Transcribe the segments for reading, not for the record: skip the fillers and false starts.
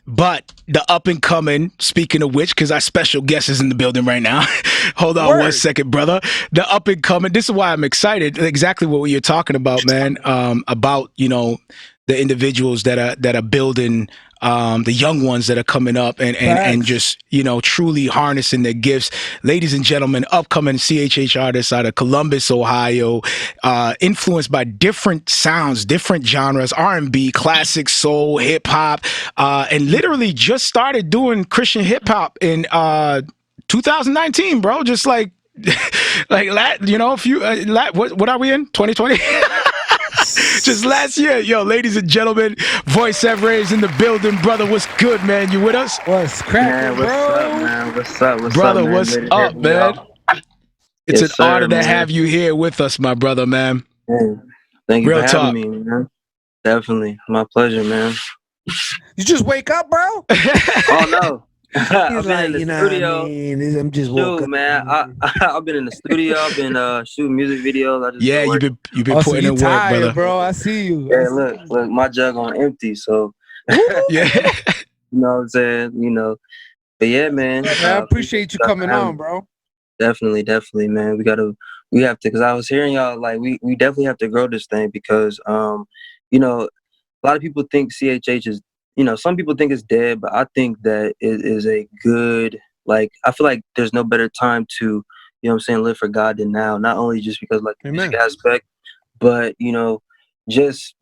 But the up and coming, speaking of which, because our special guest is in the building right now. Hold on Word. 1 second, brother. The up and coming. This is why I'm excited. Exactly what you're talking about, man. About the individuals that are building, the young ones that are coming up and Facts. just truly harnessing their gifts. Ladies and gentlemen, upcoming CHH artists out of Columbus, Ohio, influenced by different sounds, different genres, R&B, classic, soul, hip hop, and literally just started doing Christian hip hop in 2019, bro. Just like a few. What are we in? 2020. Just last year, yo, ladies and gentlemen, Voiceveray is in the building, brother. What's good, man? You with us, What's Man, cracking, what's up, bro? man? What's up? What's up, brother? man? What's Good to hear up, from man? y'all. It's an Yes, honor sir, to man. have you here with us, my brother, man. Man, thank you for Real having talk. me, man. Definitely. My pleasure, man. You just wake up, bro? Oh, no. He's I've been like, in the you know what I studio. mean? I'm just woke Shoot, up. man. I've been in the studio. I've been shooting music videos. I just Yeah, been you've working. been Oh, so putting you in work, brother. tired, bro? I see you. I Yeah, see look, you. my jug on empty. So, Woo! Yeah. you know what I'm saying? But yeah, man. Man, I Appreciate appreciate you you guys for coming having on, me. bro. Definitely, man. We have to, because I was hearing y'all, like, we definitely have to grow this thing because, you know, a lot of people think CHH is, some people think it's dead, but I think that it is a good, like, I feel like there's no better time to, what I'm saying, live for God than now. Not only just because, like, the music Amen. aspect, but, just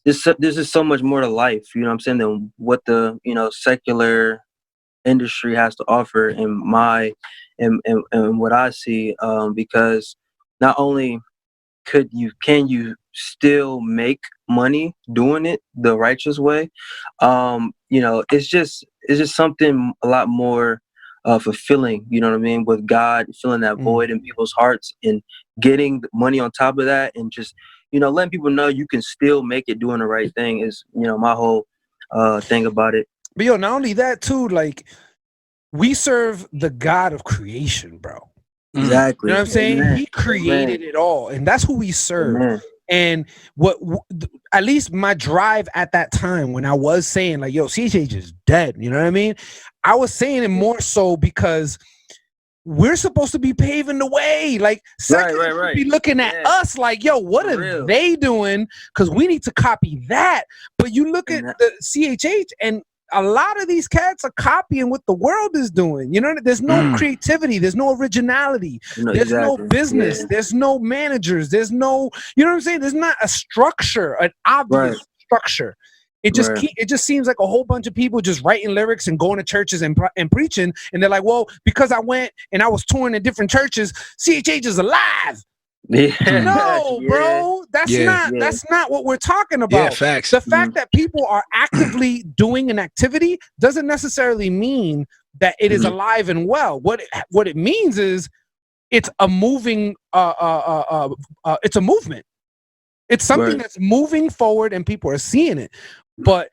this is so much more to life, you know what I'm saying, than what the, secular industry has to offer in my and what I see, because not only can you still make money doing it the righteous way, it's just something a lot more fulfilling, you know what I mean, with God filling that void in people's hearts and getting money on top of that, and just letting people know you can still make it doing the right thing is my whole thing about it. But yo, not only that too, like we serve the God of creation, bro. Exactly. You know what I'm saying? Amen. He created it all, and that's who we serve. Amen. And at least my drive at that time when I was saying like, yo, CHH is dead. You know what I mean? I was saying it more so because we're supposed to be paving the way. Like, secular should be looking at us like, yo, what are they doing? Because we need to copy that. But you look at the CHH, and a lot of these cats are copying what the world is doing. You know, there's no creativity, there's no originality, there's no business, there's no managers, there's no, you know what I'm saying? There's not a structure, an obvious structure. It just seems like a whole bunch of people just writing lyrics and going to churches and preaching, and they're like, well, because I went and I was touring in different churches, CHH is alive. No, bro, that's not what we're talking about. Yeah, facts. The fact that people are actively doing an activity doesn't necessarily mean that it is alive and well. What it means is it's a moving it's a movement. It's something that's moving forward and people are seeing it. But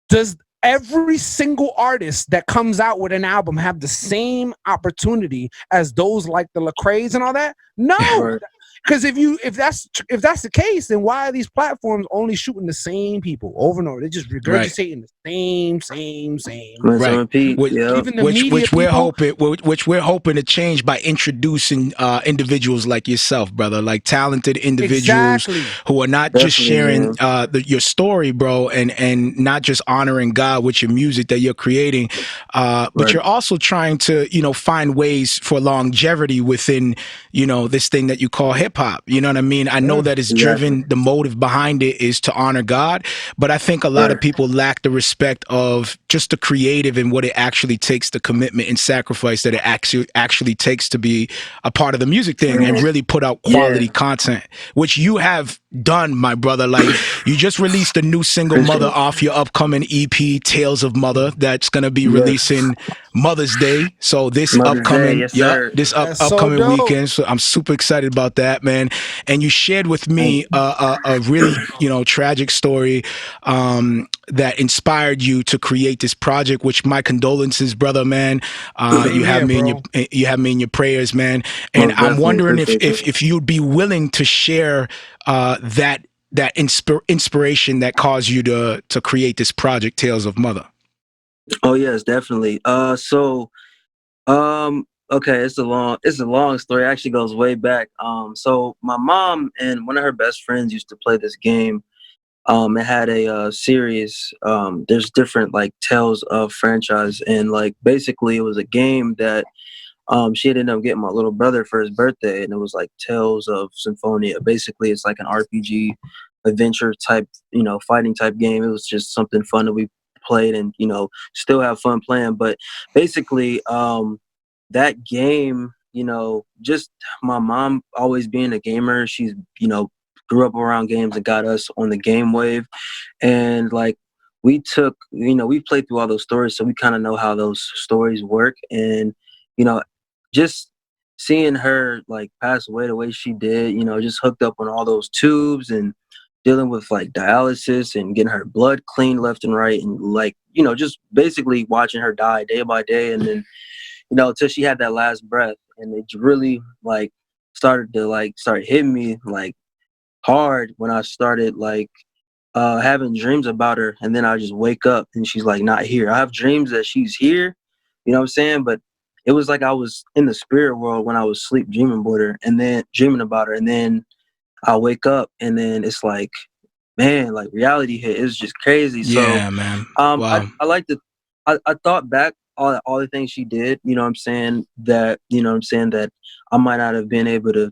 does every single artist that comes out with an album have the same opportunity as those like the Lecrae's and all that? No. Because if that's the case, then why are these platforms only shooting the same people over and over? They're just regurgitating the same. Right. Even the media which we're hoping to change by introducing individuals like yourself, brother, like talented individuals who are not just sharing your story, bro, and not just honoring God with your music that you're creating, but you're also trying to find ways for longevity within this thing that you call hip hop. You know what I mean? I know that it's driven, the motive behind it is to honor God, but I think a lot of people lack the respect of just the creative and what it actually takes, the commitment and sacrifice that it actually takes to be a part of the music thing and really put out quality content, which you have done, my brother. Like, you just released a new single, Mother, off your upcoming EP, Tales of Mother, that's going to be releasing Mother's Day. So this upcoming upcoming weekend. So I'm super excited about that, man. And you shared with me a really tragic story that inspired you to create this project, which my condolences, brother, man. You have me in your prayers, man. And I'm wondering if you'd be willing to share that that inspiration that caused you to create this project, Tales of Mother? Oh yes, definitely. Okay, it's a long story. It actually goes way back. So my mom and one of her best friends used to play this game. It had a series. There's different like Tales of franchise, and like basically it was a game that she ended up getting my little brother for his birthday, and it was like Tales of Symphonia. Basically, it's like an RPG adventure type, fighting type game. It was just something fun that we played, and still have fun playing. But basically, that game, just my mom always being a gamer, she's grew up around games and got us on the game wave, and like we played through all those stories, so we kind of know how those stories work, and you know just seeing her like pass away the way she did, just hooked up on all those tubes and dealing with like dialysis and getting her blood cleaned left and right, and like just basically watching her die day by day, and then till she had that last breath, and it really like start hitting me like hard when I started like having dreams about her, and then I just wake up and she's like not here. I have dreams that she's here, you know what I'm saying? But it was like I was in the spirit world when I was sleep dreaming about her, and then I wake up, and then it's like, man, like reality hit. It's just crazy. So Yeah, man. I like to I thought back all the things she did, that I might not have been able to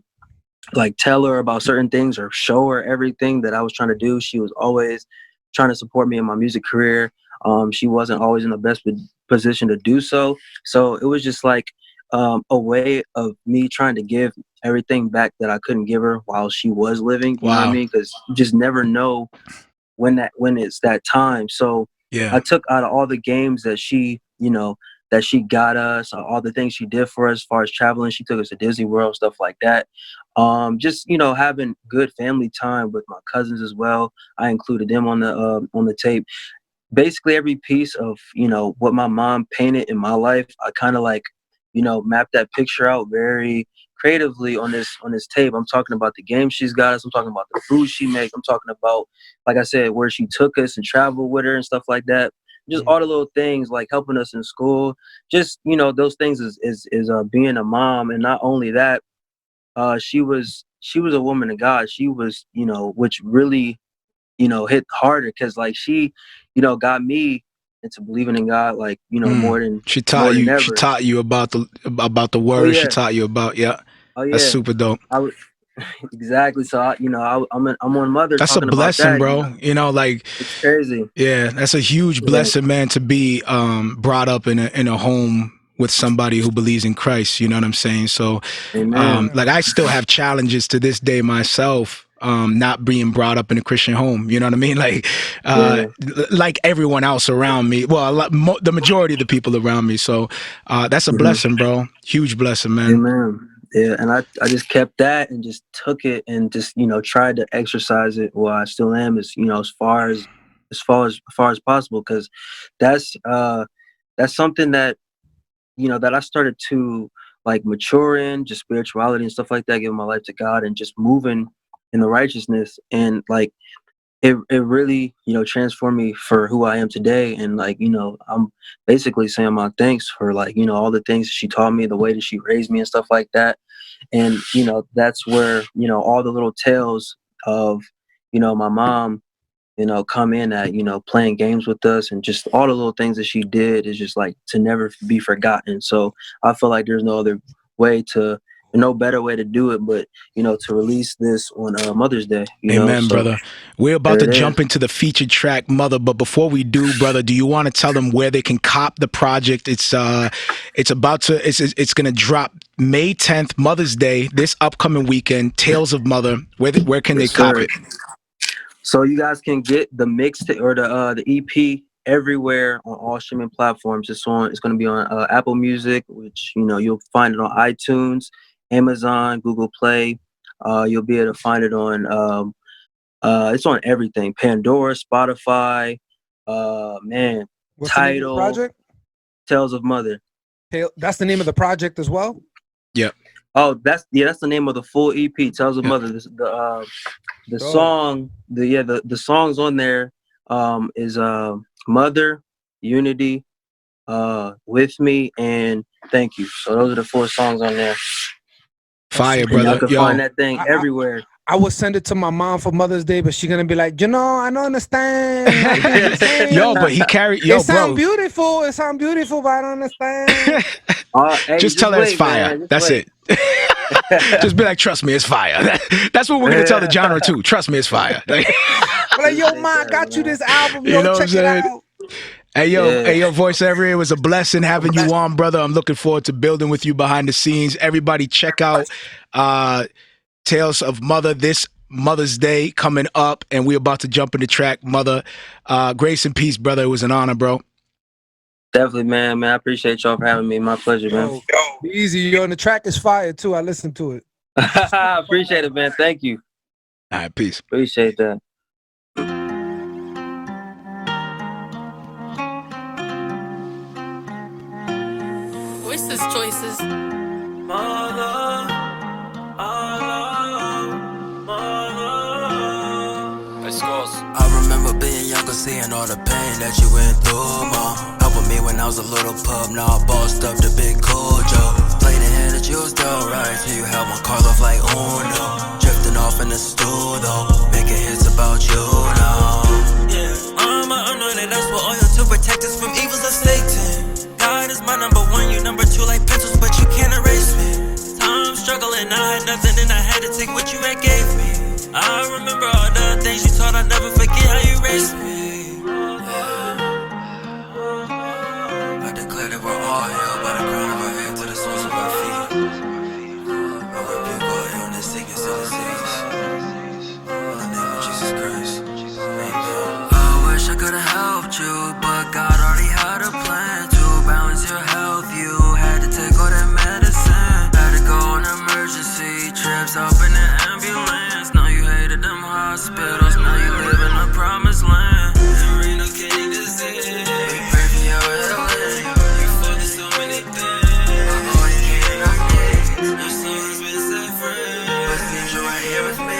like tell her about certain things or show her everything that I was trying to do. She was always trying to support me in my music career. She wasn't always in the best position to do so. So it was just like a way of me trying to give everything back that I couldn't give her while she was living. You know what I Wow. mean? Because you just never know when it's that time. So Yeah. I took out of all the games that she got us, all the things she did for us as far as traveling. She took us to Disney World, stuff like that. Just having good family time with my cousins as well. I included them on the tape. Basically every piece of what my mom painted in my life, I kind of like mapped that picture out very creatively on this tape. I'm talking about the game she's got us, I'm talking about the food she makes, I'm talking about, like I said, where she took us and traveled with her and stuff like that. Just all the little things like helping us in school. Just those things is being a mom. And not only that, she was a woman of God. She was, which really hit harder, because like she got me into believing in God, like more than She more taught than you. She ever. taught you about the Oh word. She yeah. taught you about, yeah. Oh That's yeah. super dope. I would exactly. So I'm on Mother That's a talking about blessing, that. bro. Like, It's crazy. yeah, that's a huge Yeah. blessing, man, to be brought up in a home with somebody who believes in Christ. You know what I'm saying? So, Amen. like, I still have challenges to this day myself. Not being brought up in a Christian home, you know what I mean? Like, Yeah. like everyone else around me. Well, the majority of the people around me. So, that's a Hmm. blessing, bro. Huge blessing, man. Amen. Yeah, and I just kept that and just took it and just tried to exercise it while I still am, as as far as possible, because that's that's something that that I started to like mature in, just spirituality and stuff like that, giving my life to God and just moving in the righteousness, and like it really transformed me for who I am today. And like I'm basically saying my thanks for like all the things she taught me, the way that she raised me and stuff like that. And that's where all the little tales of my mom come in at playing games with us, and just all the little things that she did is just like to never be forgotten. So I feel like there's no better way to do it, but to release this on Mother's Day. Amen, So brother. We're about there to it is. jump into the featured track, Mother. But before we do, brother, do you want to tell them where they can cop the project? It's gonna drop May 10th, Mother's Day, this upcoming weekend. Tales of Mother. Where can they Yes, cop sir. it? So you guys can get the or the EP everywhere on all streaming platforms. It's going to be on Apple Music, which you'll find it on iTunes, Amazon, Google Play. You'll be able to find it on it's on everything: Pandora, Spotify, man, What's the name of the Tidal, project? Tales of Mother. That's the name of the project as well. Yeah. Oh, that's the name of the full EP. Tells a Mother. The song, the songs on there is Mother, Unity, With Me, and Thank You. So those are the 4 songs on there. Fire, and brother. y'all can find that thing everywhere. I would send it to my mom for Mother's Day, but she's gonna be like, I don't understand. Yo, but he carried. It sound beautiful. It sound beautiful, but I don't understand. Hey, just tell her it's fire. Man, that's it. Just be like, trust me, it's fire. That's what we're gonna tell the genre too. Trust me, it's fire. Like, yo, ma, I got you this album. Yo, check it out. Hey yo, Voiceveray, it was a blessing having you on, brother. I'm looking forward to building with you behind the scenes. Everybody check out Tales of Mother this Mother's Day coming up, and we're about to jump in the track, Mother. Grace and peace, brother. It was an honor, bro. Definitely, man. I appreciate y'all for having me. My pleasure, man. Be easy. Yo, and the track is fire too. I listened to it. I appreciate it, man. Thank you. All right, peace. Appreciate that. Voices choices. I remember being younger, seeing all the pain that you went through, Mom. Helping me when I was a little pup, now I bossed up the big cool Joe. Played the hand that you was down right, till you held my car off like Uno. Drifting off in the stool though, making hits about you now. Yeah, I'm anointed, that's what oil to protect us from evils of Satan. God is my number 1, you number 2 like pencils, but you can't erase me. Time struggling, I had nothing and I had to take what you had gave me. I remember all the things you taught, I'll never forget how you raised me. I declare that we're all healed by the crown of our head to the soles of our feet. I rebuke all illness, sickness, and disease. In the name of Jesus Christ, amen. I wish I could've helped you, but God already had a plan to balance your health. You had to take all that medicine, had to go on emergency trips up in the ambulance. Now you hated them hospitals, now you live in a promised land. There ain't no kidney disease. We pray for your healing. You fought through so many things. Oh, you can't knock me. Your soul has been set free, but seems you're right here with me.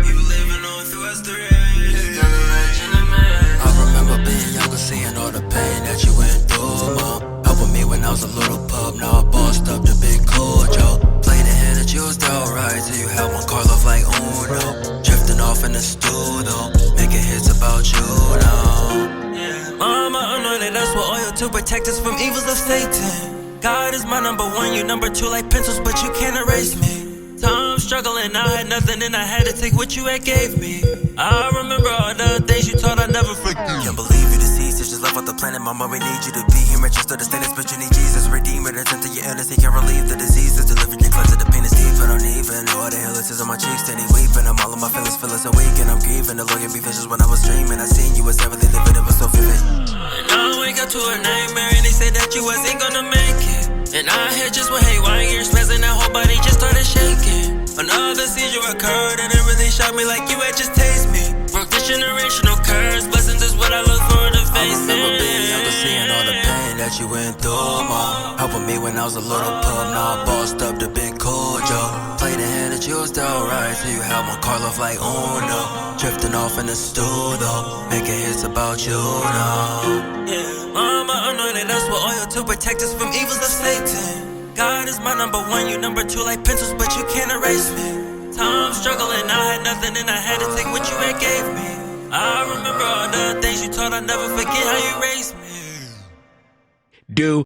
You living on through us three. You're still a legend of me. I remember being younger, seeing all the pain that you went through, Mom. Helping me when I was a little pup, now I bossed up the big cool Joe. Played the hand that you was down right, till you held my car off like Uno. Drifting off in the studio, making hits about you now. Yeah. Mama anointed, that's what oil to protect us from evils of Satan. God is my number 1, you number 2 like pencils, but you can't erase me. Time struggling, I had nothing and I had to take what you had gave me. I remember all the things you taught, I never forget. Can't believe you deceased, it's just left off the planet. Mama, we need you to be here, just understand this, but you need Jesus, Redeemer, to tend to your illness. He can relieve the diseases, deliver your cleanse, the pain is deep. I don't even know how the hell it is on my cheeks, steady weeping. I'm all of my feelings so weak and I'm grieving. The Lord gave me visions when I was dreaming. I seen you as heavenly living, it was so vivid. And I wake up to a nightmare and they said that you wasn't gonna make it. And I had just went haywire, spazzing, that whole body just started shaking. Another seizure occurred and it really shocked me like you had just tased me. Broke the generational curse, blessings is what I look forward to facing. I remember being younger, seeing all the pain that you went through, Mom. Helping me when I was a little pup, now I bossed up the big cool Joe. Played the hand that you was down right, till you held my car off like Uno. Drifting off in the studio, making hits about you now. Yeah, Mama anointed, that's what oil to protect us from evils of Satan. God is my number 1, you number 2 like pencils, but you can't erase me. Time struggling, I had nothing and I had to take what you had gave me. I remember all the things you taught, I'll never forget how you raised me. Do